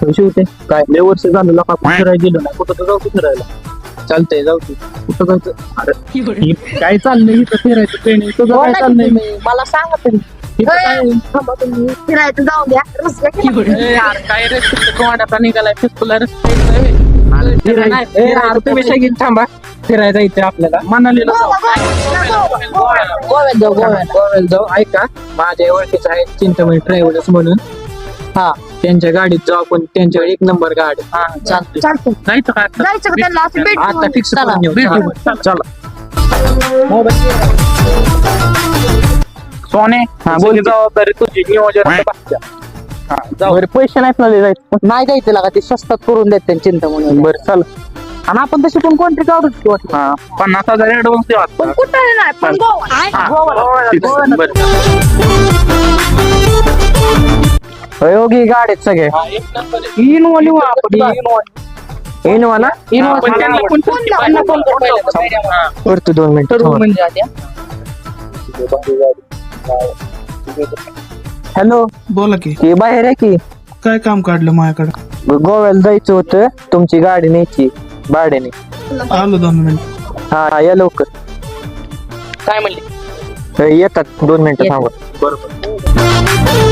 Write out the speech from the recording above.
पैसे होते काय लय वर्ष झालं लोक आपण फिरायला गेलो ना कुठं तर जाऊ की फिरायला चालतंय जाऊ की कुठं जायचं अरे हे काय चाललंय इथं फिरायचं ट्रेनिंग तुझं काय चाललंय मला सांगा तरी इथं काय थांबा तुम्ही फिरायचं जाऊ द्या रस्त्या यार काय रे तोंडाचा निघालाय फिसकुला तुम्ही सगळी थांबा फिरायला इथे आपल्याला मनालीला गोव्याला जाऊ ऐका माझ्या ओळखीचं आहे चिंतामणी ट्रॅव्हल्स म्हणून हा त्यांच्या गाडीत जाऊ आपण त्यांच्याकडे एक नंबर गाडी हा चालतंय चालतं जायचं का आता? जायचं का त्यांना असं भेट आता फिक्स करून येऊ चला सोने हा, बोल की. जबाबदारी तुझी नियोजन बरं पैसे नाहीत ना जायचं नाही जायचं लागा ते स्वस्तात करून देत त्यांची चिंता म्हणून बरं चल आणि आपण तशी पण कोणतरी काढूच की वाटलं. हा 50,000 ऍडव्हान्स द्या पण कुठं नाही पण योगी गाडीत सगळे इनोवा लिहू आपण इनोवा ना पण त्यांना पण त्यांना फोन कर पहिला. करतो 2 मिनिटं ठरवू म्हणजे आधी हॅलो बोला की की बाहेर आहे की काय काम काढलं माझ्याकडे गोव्याला जायचं होतं तुमची गाडी न्यायची भाड्याने आलो 2 मिनिट हा या लवकर काय म्हणले येतात 2 मिनिटं थांबा बरोबर